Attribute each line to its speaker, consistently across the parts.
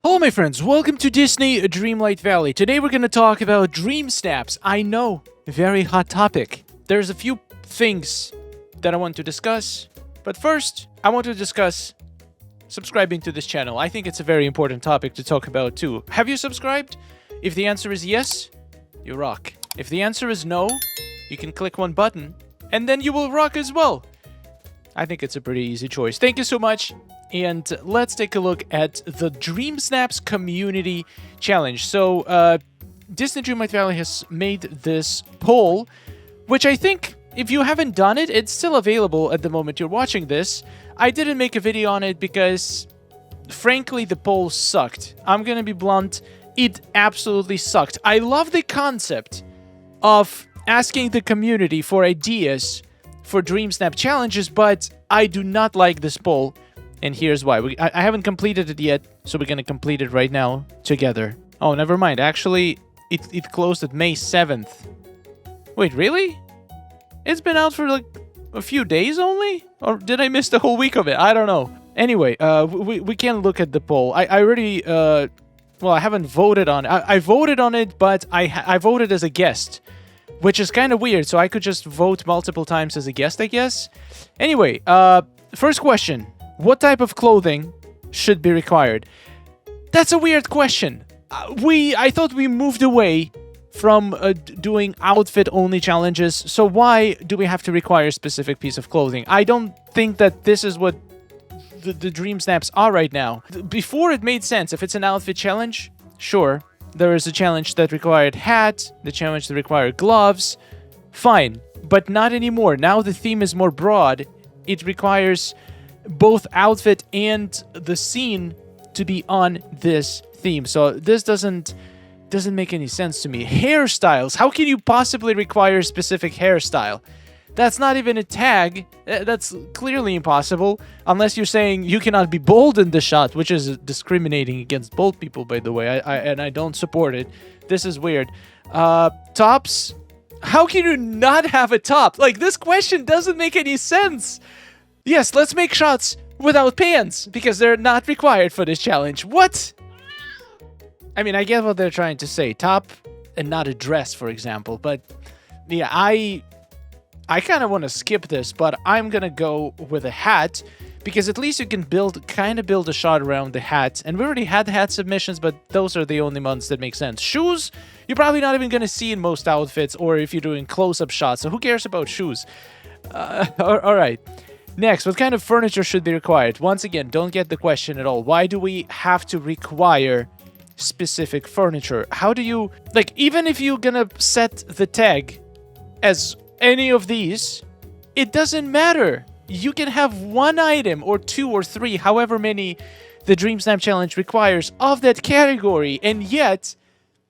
Speaker 1: Hello my friends, welcome to Disney Dreamlight Valley. Today we're going to talk about Dreamsnaps. I know, a very hot topic. There's a few things that I want to discuss, but first, I want to discuss subscribing to this channel. I think it's a very important topic to talk about too. Have you subscribed? If the answer is yes, you rock. If the answer is no, you can click one button, and then you will rock as well. I think it's a pretty easy choice. Thank you so much. And let's take a look at the Dreamsnaps Community Challenge. So, Disney Dreamlight Valley has made this poll, which I think, if you haven't done it, it's still available at the moment you're watching this. I didn't make a video on it because, frankly, the poll sucked. I'm gonna be blunt, it absolutely sucked. I love the concept of asking the community for ideas for Dreamsnap challenges, but I do not like this poll. And here's why. I haven't completed it yet, so we're going to complete it right now together. Oh, never mind. Actually, it closed at May 7th. Wait, really? It's been out for like a few days only? Or did I miss the whole week of it? I don't know. Anyway, we can look at the poll. I already... well, I haven't voted on it. I voted on it, but I voted as a guest, which is kind of weird. So I could just vote multiple times as a guest, I guess. Anyway, first question. What type of clothing should be required? That's a weird question. I thought we moved away from doing outfit-only challenges, so why do we have to require a specific piece of clothing? I don't think that this is what the Dreamsnaps are right now. Before, it made sense. If it's an outfit challenge, sure. There is a challenge that required hat, the challenge that required gloves. Fine, but not anymore. Now the theme is more broad. It requires both outfit and the scene to be on this theme. So this doesn't make any sense to me. Hairstyles. How can you possibly require a specific hairstyle? That's not even a tag. That's clearly impossible. Unless you're saying you cannot be bold in the shot, which is discriminating against bold people, by the way. I don't support it. This is weird. Tops. How can you not have a top? Like, this question doesn't make any sense. Yes, let's make shots without pants, because they're not required for this challenge. What? I mean, I get what they're trying to say. Top and not a dress, for example. But, yeah, I kind of want to skip this, but I'm going to go with a hat, because at least you can kind of build a shot around the hat. And we already had hat submissions, but those are the only ones that make sense. Shoes, you're probably not even going to see in most outfits, or if you're doing close-up shots, so who cares about shoes? All right. Next, what kind of furniture should be required? Once again, don't get the question at all. Why do we have to require specific furniture? How do you... Like, even if you're gonna set the tag as any of these, it doesn't matter. You can have one item, or two or three, however many the Dreamsnap Challenge requires, of that category, and yet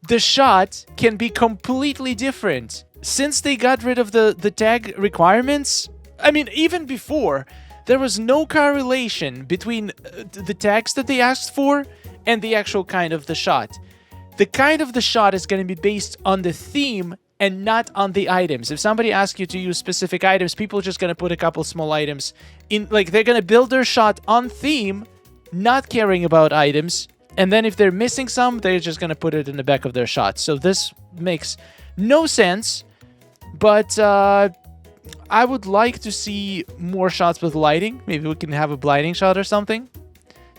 Speaker 1: the shot can be completely different. Since they got rid of the tag requirements... I mean, even before, there was no correlation between the tags that they asked for and the actual kind of the shot. The kind of the shot is going to be based on the theme and not on the items. If somebody asks you to use specific items, people are just going to put a couple small items in. Like, they're going to build their shot on theme, not caring about items. And then if they're missing some, they're just going to put it in the back of their shot. So this makes no sense. But, I would like to see more shots with lighting. Maybe we can have a blinding shot or something.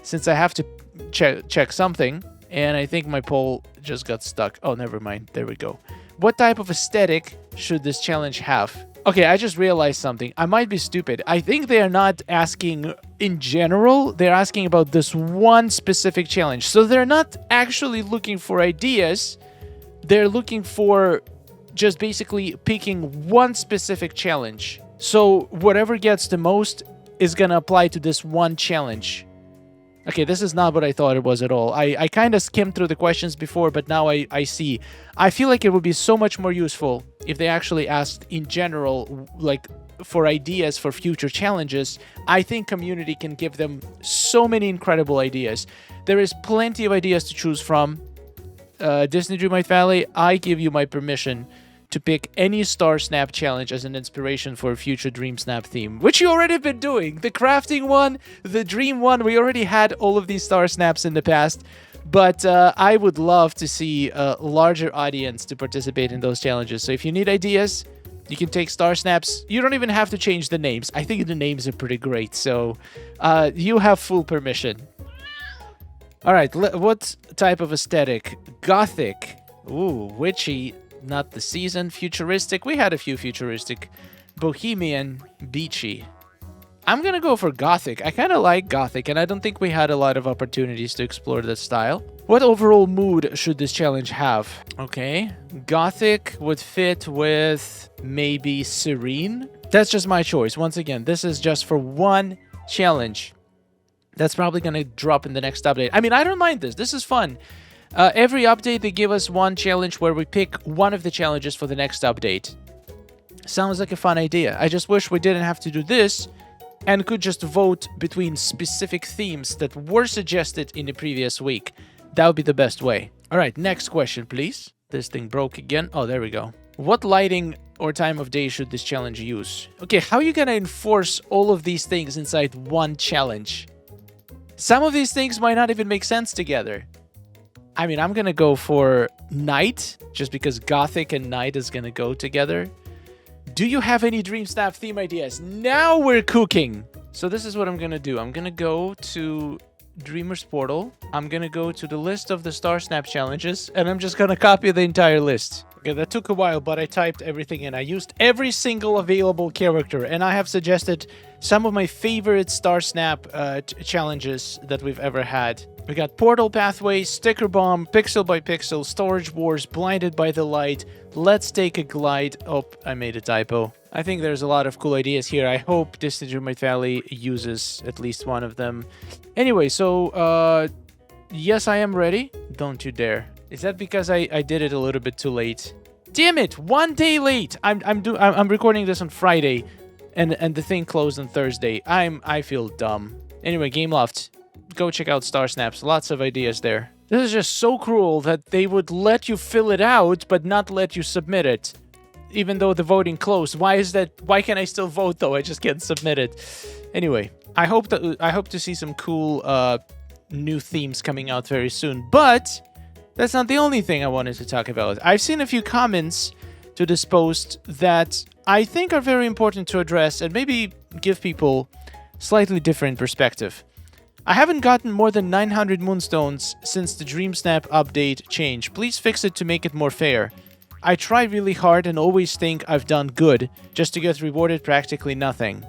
Speaker 1: Since I have to check something. And I think my poll just got stuck. Oh, never mind. There we go. What type of aesthetic should this challenge have? Okay, I just realized something. I might be stupid. I think they are not asking in general. They're asking about this one specific challenge. So they're not actually looking for ideas. They're looking for... just basically picking one specific challenge. So whatever gets the most is gonna apply to this one challenge. Okay, this is not what I thought it was at all. I kind of skimmed through the questions before, but now I see. I feel like it would be so much more useful if they actually asked in general, like, for ideas for future challenges. I think community can give them so many incredible ideas. There is plenty of ideas to choose from. Disney Dreamlight Valley, I give you my permission to pick any Star Snap challenge as an inspiration for a future Dream Snap theme, which you already have been doing. The crafting one, the dream one, we already had all of these Star Snaps in the past. But I would love to see a larger audience to participate in those challenges. So if you need ideas, you can take Star Snaps. You don't even have to change the names. I think the names are pretty great. So you have full permission. All right, what type of aesthetic? Gothic. Ooh, witchy. Not the season. Futuristic. We had a few futuristic. Bohemian. Beachy. I'm gonna go for Gothic. I kind of like Gothic, and I don't think we had a lot of opportunities to explore that style. What overall mood should this challenge have? Okay, Gothic would fit with maybe Serene. That's just my choice. Once again, this is just for one challenge. That's probably gonna drop in the next update. I mean, I don't mind this. This is fun. Every update, they give us one challenge where we pick one of the challenges for the next update. Sounds like a fun idea. I just wish we didn't have to do this and could just vote between specific themes that were suggested in the previous week. That would be the best way. All right, next question, please. This thing broke again. Oh, there we go. What lighting or time of day should this challenge use? Okay, how are you gonna enforce all of these things inside one challenge? Some of these things might not even make sense together. I mean, I'm gonna go for night, just because Gothic and night is gonna go together. Do you have any Dreamsnap theme ideas? Now we're cooking! So this is what I'm gonna do. I'm gonna go to Dreamer's Portal. I'm gonna go to the list of the Star Snap challenges, and I'm just gonna copy the entire list. Okay, that took a while, but I typed everything in. I used every single available character, and I have suggested some of my favorite Star Snap challenges that we've ever had. We got Portal Pathway, Sticker Bomb, Pixel by Pixel, Storage Wars, Blinded by the Light, Let's Take a Glide. Oh, I made a typo. I think there's a lot of cool ideas here. I hope Disney Dreamlight Valley uses at least one of them. Anyway, so, yes, I am ready. Don't you dare. Is that because I did it a little bit too late? Damn it! 1 day late! I'm recording this on Friday, and the thing closed on Thursday. I feel dumb. Anyway, Gameloft. Go check out Star Snaps. Lots of ideas there. This is just so cruel that they would let you fill it out, but not let you submit it. Even though the voting closed. Why is that? Why can I still vote though? I just can't submit it. Anyway, I hope to see some cool new themes coming out very soon. But that's not the only thing I wanted to talk about. I've seen a few comments to this post that I think are very important to address and maybe give people slightly different perspective. I haven't gotten more than 900 moonstones since the Dreamsnap update change. Please fix it to make it more fair. I try really hard and always think I've done good, just to get rewarded practically nothing.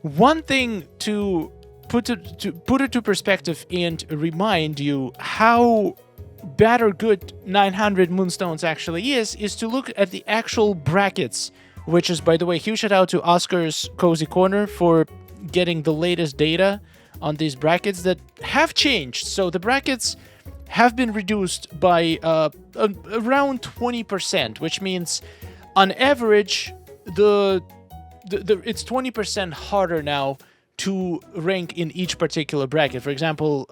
Speaker 1: One thing to put it to perspective and remind you how bad or good 900 moonstones actually is to look at the actual brackets, which is, by the way, huge shout out to Oscar's Cozy Corner for getting the latest data on these brackets that have changed. So the brackets have been reduced by around 20%, which means on average it's 20% harder now to rank in each particular bracket. For example,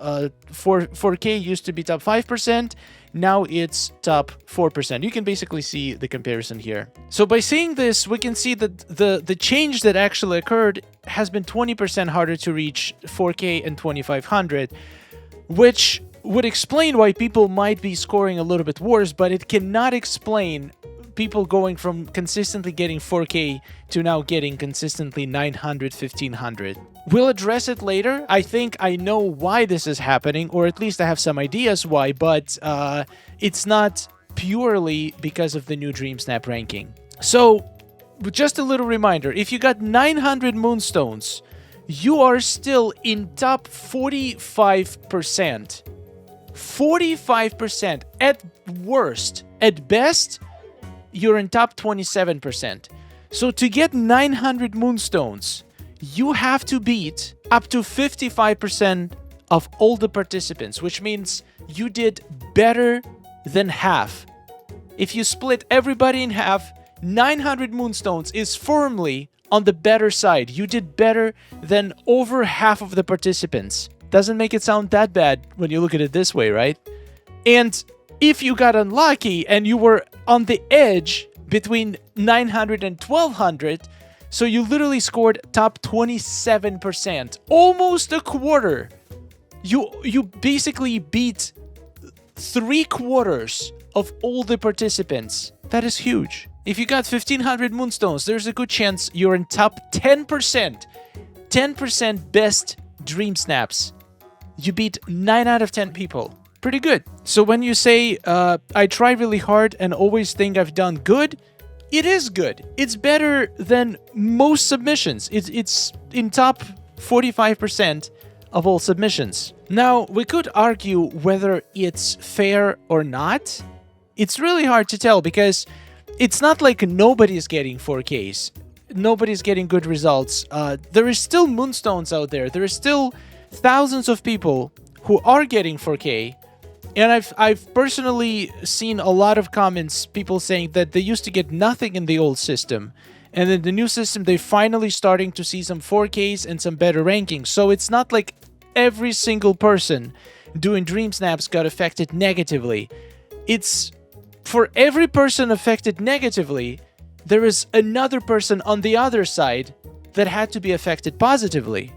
Speaker 1: 4K used to be top 5%, now it's top 4%. You can basically see the comparison here. So by seeing this, we can see that the change that actually occurred has been 20% harder to reach 4K and 2500, which would explain why people might be scoring a little bit worse, but it cannot explain people going from consistently getting 4K to now getting consistently 900, 1500. We'll address it later. I think I know why this is happening, or at least I have some ideas why, but it's not purely because of the new Dreamsnap ranking. So, just a little reminder, if you got 900 moonstones, you are still in top 45%. 45% at worst. At best, you're in top 27%. So to get 900 moonstones, you have to beat up to 55% of all the participants, which means you did better than half. If you split everybody in half, 900 moonstones is firmly on the better side. You did better than over half of the participants. Doesn't make it sound that bad when you look at it this way, right? And if you got unlucky and you were on the edge between 900 and 1200, so you literally scored top 27%, almost a quarter. You basically beat 3/4 of all the participants. That is huge. If you got 1,500 moonstones, there's a good chance you're in top 10%. 10% best Dreamsnaps. You beat 9 out of 10 people. Pretty good. So when you say, I try really hard and always think I've done good, it is good. It's better than most submissions. It's in top 45% of all submissions. Now, we could argue whether it's fair or not. It's really hard to tell because it's not like nobody's getting 4Ks. Nobody's getting good results. There is still moonstones out there. There is still thousands of people who are getting 4K. And I've personally seen a lot of comments, people saying that they used to get nothing in the old system. And in the new system, they're finally starting to see some 4Ks and some better rankings. So it's not like every single person doing Dreamsnaps got affected negatively. It's for every person affected negatively, there is another person on the other side that had to be affected positively.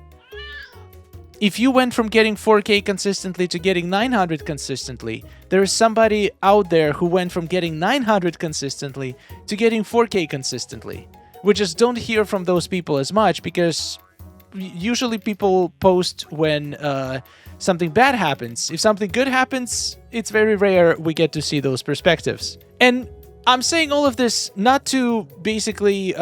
Speaker 1: If you went from getting 4K consistently to getting 900 consistently, there is somebody out there who went from getting 900 consistently to getting 4K consistently. We just don't hear from those people as much because usually people post when something bad happens. If something good happens, it's very rare we get to see those perspectives. And I'm saying all of this not to basically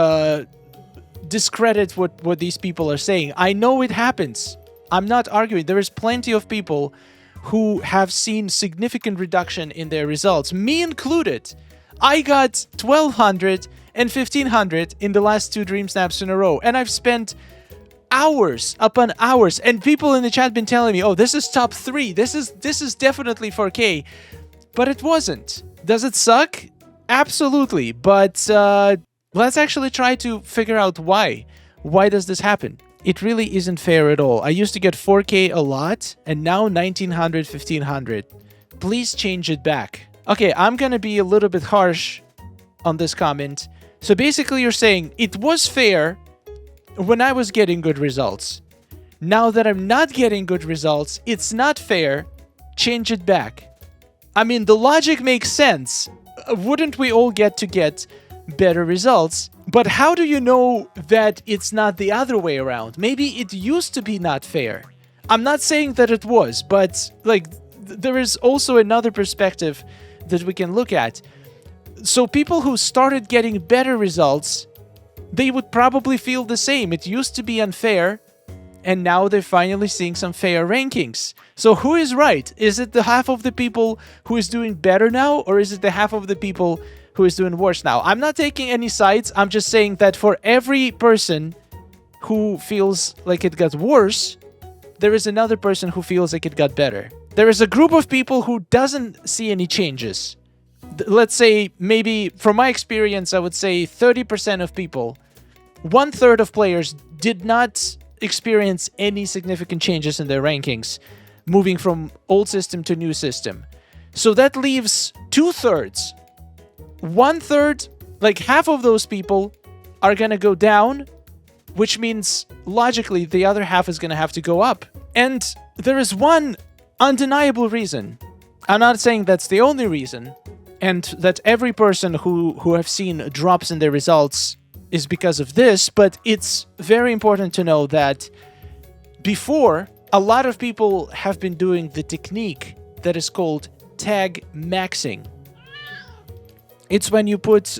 Speaker 1: discredit what these people are saying. I know it happens. I'm not arguing. There is plenty of people who have seen significant reduction in their results, me included. I got 1,200 and 1,500 in the last 2 Dreamsnaps in a row, and I've spent hours upon hours, and people in the chat been telling me, oh, this is top 3, this is definitely 4K, but it wasn't. Does it suck? Absolutely, but let's actually try to figure out why. Why does this happen? It really isn't fair at all. I used to get 4K a lot, and now 1,900, 1,500. Please change it back. Okay, I'm gonna be a little bit harsh on this comment. So basically you're saying it was fair when I was getting good results. Now that I'm not getting good results, it's not fair. Change it back. I mean, the logic makes sense. Wouldn't we all get better results? But how do you know that it's not the other way around? Maybe it used to be not fair. I'm not saying that it was, but like there is also another perspective that we can look at. So people who started getting better results, they would probably feel the same. It used to be unfair, and now they're finally seeing some fair rankings. So who is right? Is it the half of the people who is doing better now, or is it the half of the people who is doing worse now? I'm not taking any sides. I'm just saying that for every person who feels like it got worse, there is another person who feels like it got better. There is a group of people who doesn't see any changes. Let's say, maybe from my experience, I would say 30% of people, 1/3 of players did not experience any significant changes in their rankings, moving from old system to new system. So that leaves 2/3. 1/3, like half of those people, are gonna go down, which means logically the other half is gonna have to go up. And there is one undeniable reason. I'm not saying that's the only reason, and that every person who have seen drops in their results is because of this, but it's very important to know that before, a lot of people have been doing the technique that is called tag maxing. It's when you put,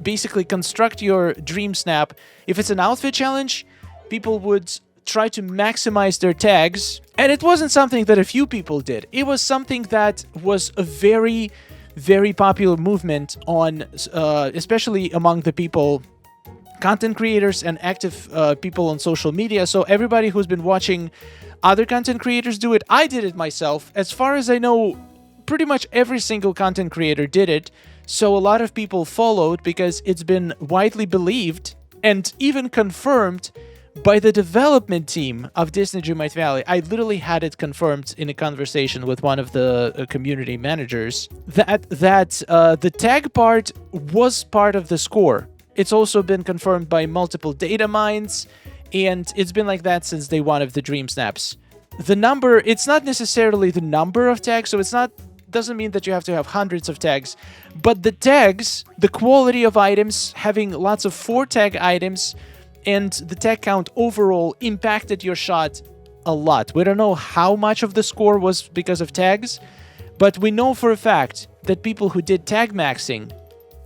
Speaker 1: basically construct your Dreamsnap. If it's an outfit challenge, people would try to maximize their tags. And it wasn't something that a few people did. It was something that was a very, very popular movement on, especially among the people, content creators and active people on social media. So everybody who's been watching other content creators do it, I did it myself. As far as I know, pretty much every single content creator did it. So a lot of people followed because it's been widely believed and even confirmed by the development team of Disney Dreamlight Valley. I literally had it confirmed in a conversation with one of the community managers that the tag part was part of the score. It's also been confirmed by multiple data mines, and it's been like that since day one of the Dreamsnaps. the number, it's not necessarily the number of tags, so it's not, doesn't mean that you have to have hundreds of tags, but the tags, the quality of items, having lots of 4-tag items, and the tag count overall impacted your shot a lot. We don't know how much of the score was because of tags, but we know for a fact that people who did tag maxing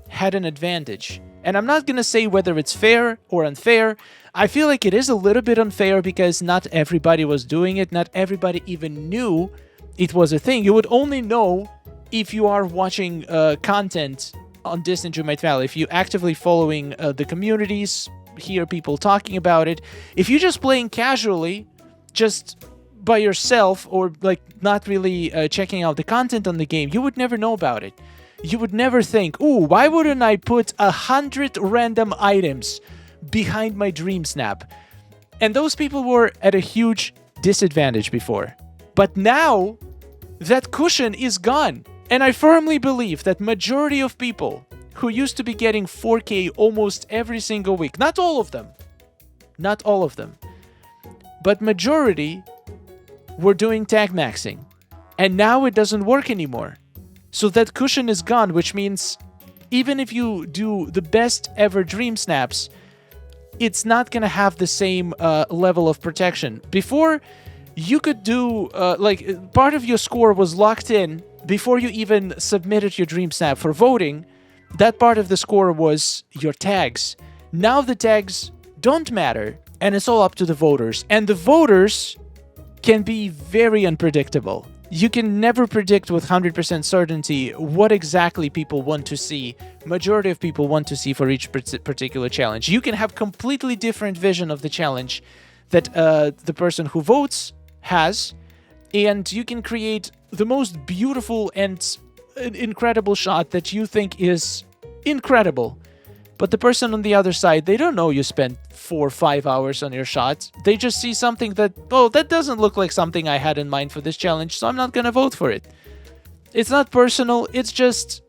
Speaker 1: had an advantage. And I'm not going to say whether it's fair or unfair. I feel like it is a little bit unfair because not everybody was doing it. Not everybody even knew it was a thing. You would only know if you are watching content on Disney Dreamlight Valley, if you're actively following the communities, hear people talking about it. If you're just playing casually, just by yourself, or like not really checking out the content on the game, you would never know about it. You would never think, ooh, why wouldn't I put 100 random items behind my Dreamsnap? And those people were at a huge disadvantage before. But now, that cushion is gone. And I firmly believe that majority of people who used to be getting 4K almost every single week, not all of them, but majority were doing tag maxing. And now it doesn't work anymore. So that cushion is gone, which means even if you do the best ever Dreamsnaps, it's not going to have the same level of protection. Before, you could do, part of your score was locked in before you even submitted your Dreamsnap for voting. That part of the score was your tags. Now the tags don't matter, and it's all up to the voters. And the voters can be very unpredictable. You can never predict with 100% certainty what exactly people want to see, majority of people want to see for each particular challenge. You can have completely different vision of the challenge that the person who votes has, and you can create the most beautiful and incredible shot that you think is incredible. But the person on the other side, they don't know you spent 4 or 5 hours on your shot. They just see something that, oh, that doesn't look like something I had in mind for this challenge, so I'm not gonna vote for it. It's not personal, it's just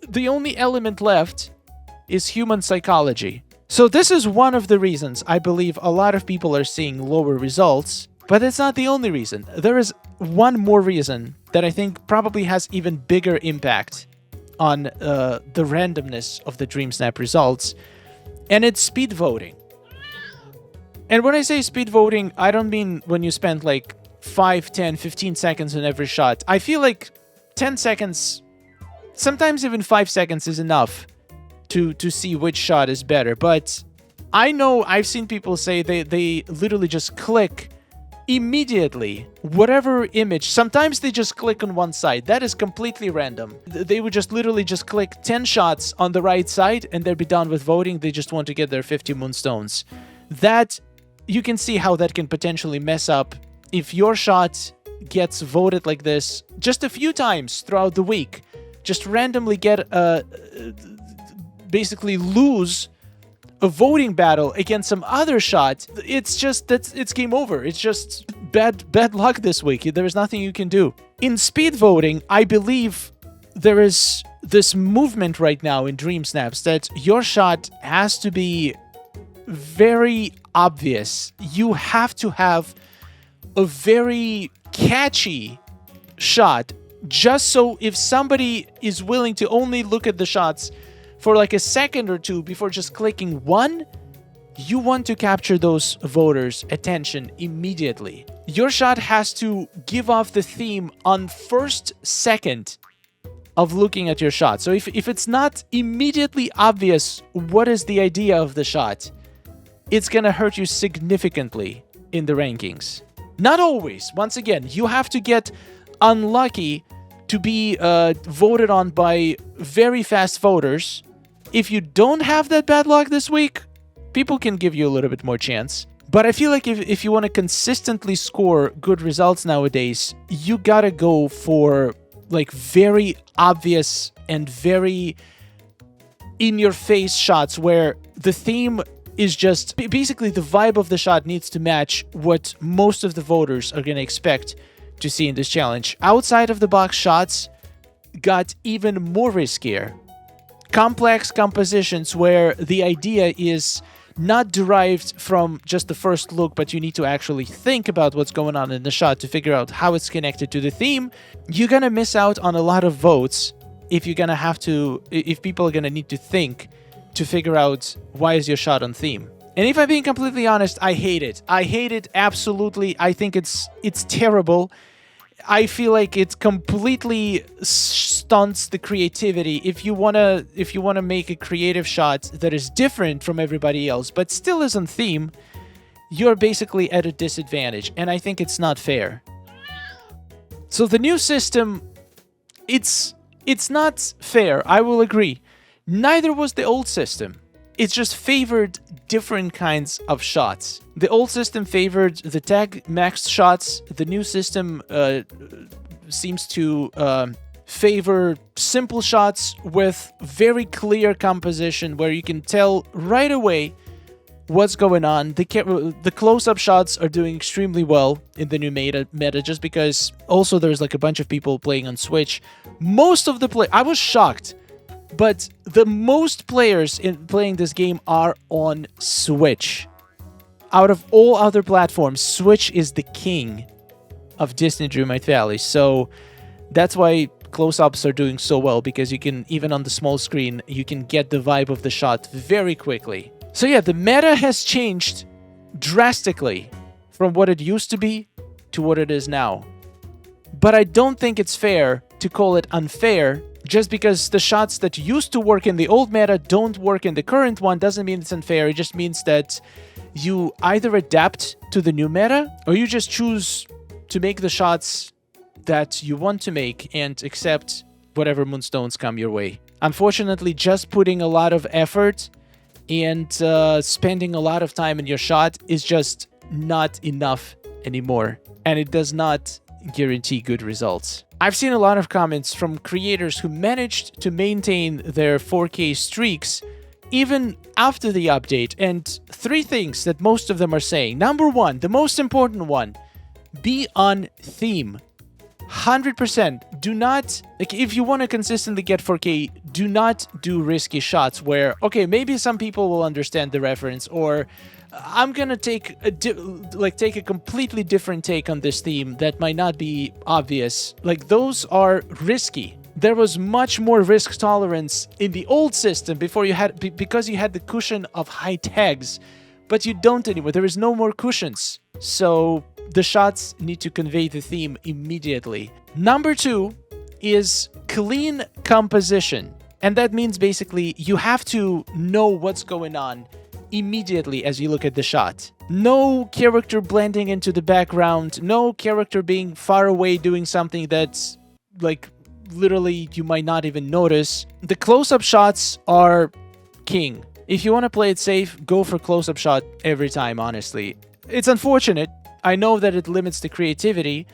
Speaker 1: the only element left is human psychology. So this is one of the reasons I believe a lot of people are seeing lower results, but it's not the only reason. There is one more reason that I think probably has even bigger impact on the randomness of the Dreamsnap results, and it's speed voting. And when I say speed voting, I don't mean when you spend like 5, 10, 15 seconds on every shot. I feel like 10 seconds, sometimes even 5 seconds is enough to see which shot is better. But I know I've seen people say they literally just click immediately whatever image. Sometimes they just click on one side. That is completely random. They would just literally just click 10 shots on the right side and they'll be done with voting. They just want to get their 50 moonstones. That, you can see how that can potentially mess up if your shot gets voted like this just a few times throughout the week. Just randomly get basically lose a voting battle against some other shot. It's just, it's game over. It's just bad luck this week. There is nothing you can do. In speed voting, I believe there is this movement right now in Dreamsnaps that your shot has to be very obvious. You have to have a very catchy shot, just so if somebody is willing to only look at the shots for like a second or two before just clicking one, you want to capture those voters' attention immediately. Your shot has to give off the theme on first second of looking at your shot. So if it's not immediately obvious what is the idea of the shot, it's gonna hurt you significantly in the rankings. Not always. Once again, you have to get unlucky to be voted on by very fast voters. If you don't have that bad luck this week, people can give you a little bit more chance. But I feel like if you want to consistently score good results nowadays, you gotta go for like very obvious and very in-your-face shots where the theme is just basically the vibe of the shot needs to match what most of the voters are gonna expect to see in this challenge. Outside of the box shots got even more riskier. Complex compositions where the idea is not derived from just the first look, but you need to actually think about what's going on in the shot to figure out how it's connected to the theme, you're gonna miss out on a lot of votes if people are gonna need to think to figure out why is your shot on theme. And if I'm being completely honest, I hate it. I hate it absolutely. I think it's terrible. I feel like it completely stunts the creativity. If you wanna make a creative shot that is different from everybody else, but still is on theme, you're basically at a disadvantage, and I think it's not fair. So the new system, it's not fair. I will agree. Neither was the old system. It just favored different kinds of shots. The old system favored the tag maxed shots. The new system seems to favor simple shots with very clear composition where you can tell right away what's going on. The close-up shots are doing extremely well in the new meta just because also there's like a bunch of people playing on Switch. Most of the I was shocked. But the most players playing this game are on Switch. Out of all other platforms, Switch is the king of Disney Dreamlight Valley. So that's why close-ups are doing so well, because you can, even on the small screen, you can get the vibe of the shot very quickly. So yeah, the meta has changed drastically from what it used to be to what it is now. But I don't think it's fair to call it unfair. Just because the shots that used to work in the old meta don't work in the current one doesn't mean it's unfair. It just means that you either adapt to the new meta or you just choose to make the shots that you want to make and accept whatever moonstones come your way. Unfortunately, just putting a lot of effort and spending a lot of time in your shot is just not enough anymore. And it does not guarantee good results. I've seen a lot of comments from creators who managed to maintain their 4K streaks even after the update, and 3 things that most of them are saying. Number 1, the most important one, be on theme. 100%. Do not, like, if you want to consistently get 4K, do not do risky shots where, okay, maybe some people will understand the reference, or I'm gonna take a completely different take on this theme that might not be obvious. Like, those are risky. There was much more risk tolerance in the old system because you had the cushion of high tags, but you don't anymore. There is no more cushions. So the shots need to convey the theme immediately. Number 2 is clean composition. And that means basically you have to know what's going on immediately as you look at the shot. No character blending into the background, no character being far away doing something that's like literally you might not even notice. The close-up shots are king. If you want to play it safe, go for close-up shot every time, honestly. It's unfortunate. I know that it limits the creativity,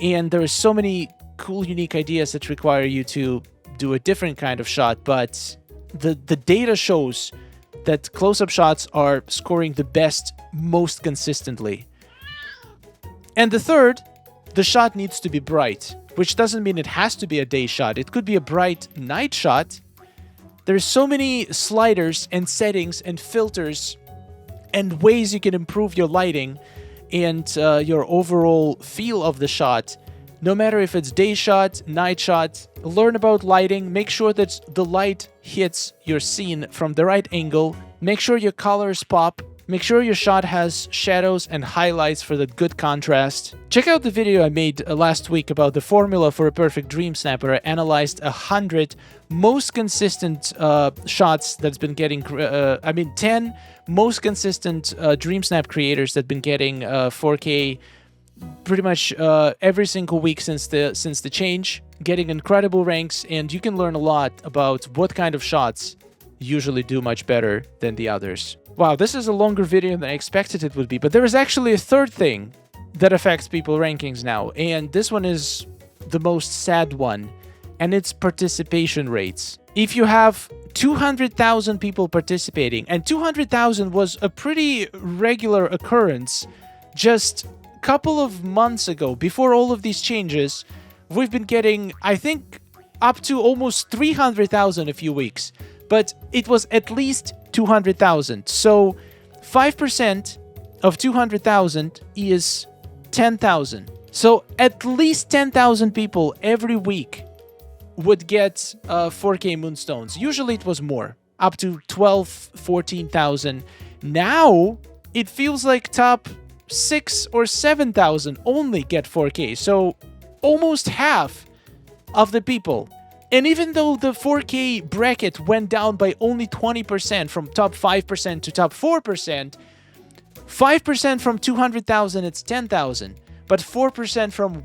Speaker 1: and there are so many cool, unique ideas that require you to do a different kind of shot, but the data shows that close-up shots are scoring the best most consistently. And the third, the shot needs to be bright, which doesn't mean it has to be a day shot. It could be a bright night shot. There's so many sliders and settings and filters and ways you can improve your lighting and your overall feel of the shot. No matter if it's day shot, night shot, learn about lighting, make sure that the light hits your scene from the right angle, make sure your colors pop, make sure your shot has shadows and highlights for the good contrast. Check out the video I made last week about the formula for a perfect dream snap, where I analyzed 100 most consistent shots that's been getting, 10 most consistent dream snap creators that been getting 4K pretty much every single week since the change, getting incredible ranks, and you can learn a lot about what kind of shots usually do much better than the others. Wow, this is a longer video than I expected it would be, but there is actually a third thing that affects people rankings now, and this one is the most sad one, and it's participation rates. If you have 200,000 people participating, and 200,000 was a pretty regular occurrence just couple of months ago, before all of these changes, we've been getting, I think, up to almost 300,000 a few weeks, but it was at least 200,000. So 5% of 200,000 is 10,000. So at least 10,000 people every week would get 4K moonstones. Usually it was more, up to 12, 14,000. Now it feels like top 6 or 7,000 only get 4K. So almost half of the people. And even though the 4K bracket went down by only 20% from top 5% to top 4%, 5% from 200,000, it's 10,000. But 4% from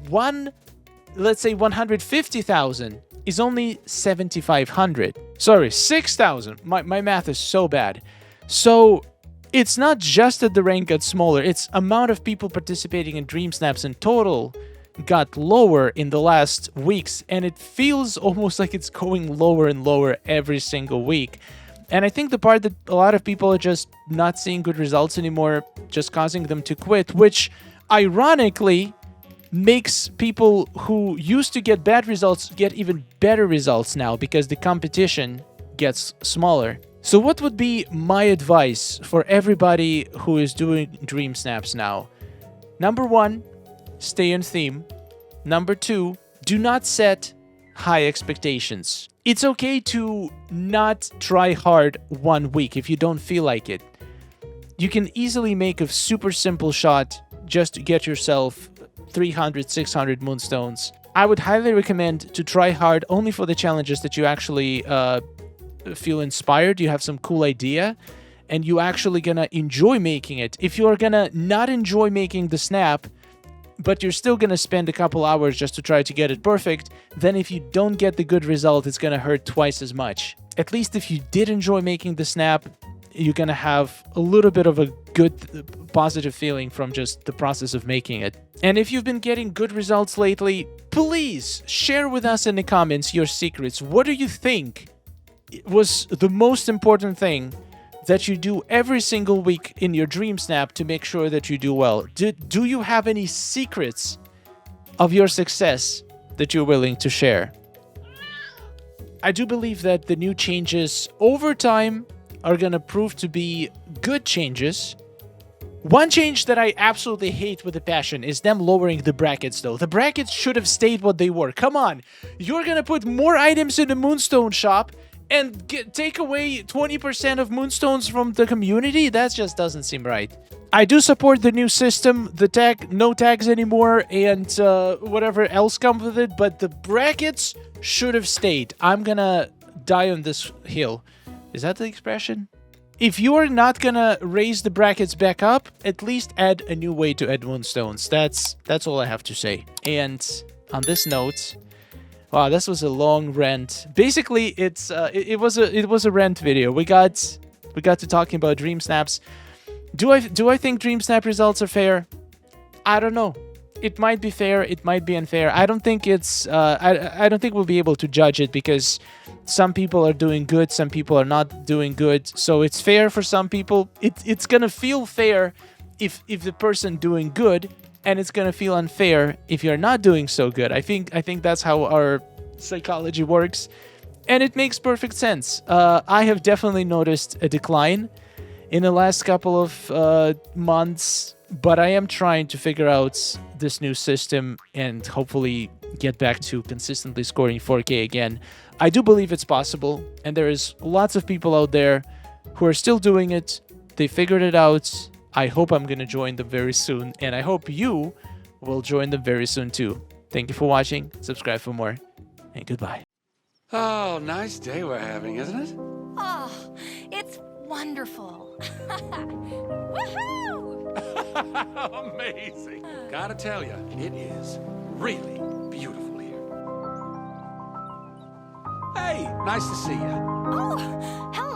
Speaker 1: let's say 150,000 is only 7,500. Sorry, 6,000. My math is so bad. So it's not just that the rank got smaller, it's amount of people participating in Dreamsnaps in total got lower in the last weeks, and it feels almost like it's going lower and lower every single week. And I think the part that a lot of people are just not seeing good results anymore, just causing them to quit, which ironically makes people who used to get bad results get even better results now because the competition gets smaller. So what would be my advice for everybody who is doing Dreamsnaps now? Number 1, stay in theme. Number 2, do not set high expectations. It's okay to not try hard one week if you don't feel like it. You can easily make a super simple shot just to get yourself 300, 600 moonstones. I would highly recommend to try hard only for the challenges that you actually feel inspired, you have some cool idea, and you actually gonna enjoy making it. If you're gonna not enjoy making the snap, but you're still gonna spend a couple hours just to try to get it perfect, then if you don't get the good result, it's gonna hurt twice as much. At least if you did enjoy making the snap, you're gonna have a little bit of a good positive feeling from just the process of making it. And if you've been getting good results lately, please share with us in the comments your secrets. What do you think was the most important thing that you do every single week in your Dreamsnap to make sure that you do well? Do you have any secrets of your success that you're willing to share? I do believe that the new changes over time are going to prove to be good changes. One change that I absolutely hate with a passion is them lowering the brackets, though. The brackets should have stayed what they were. Come on. You're going to put more items in the Moonstone shop and take away 20% of moonstones from the community? That just doesn't seem right. I do support the new system, the no tags anymore, and whatever else comes with it, but the brackets should have stayed. I'm gonna die on this hill. Is that the expression? If you are not gonna raise the brackets back up, at least add a new way to add moonstones. That's all I have to say. And on this note, wow, this was a long rant. Basically, it was a rant video. We got to talking about Dreamsnaps. Do I think Dreamsnap results are fair? I don't know. It might be fair. It might be unfair. I don't think it's. I don't think we'll be able to judge it because some people are doing good, some people are not doing good. So it's fair for some people. It's gonna feel fair if the person doing good, and it's gonna feel unfair if you're not doing so good. I think that's how our psychology works, and it makes perfect sense. I have definitely noticed a decline in the last couple of months, but I am trying to figure out this new system and hopefully get back to consistently scoring 4K again. I do believe it's possible, and there is lots of people out there who are still doing it. They figured it out. I hope I'm gonna join them very soon, and I hope you will join them very soon too. Thank you for watching. Subscribe for more, and goodbye.
Speaker 2: Oh, nice day we're having, isn't it?
Speaker 3: Oh, it's wonderful. Woohoo!
Speaker 2: Amazing. Gotta tell you, it is really beautiful here. Hey, nice to see you.
Speaker 3: Oh, hello.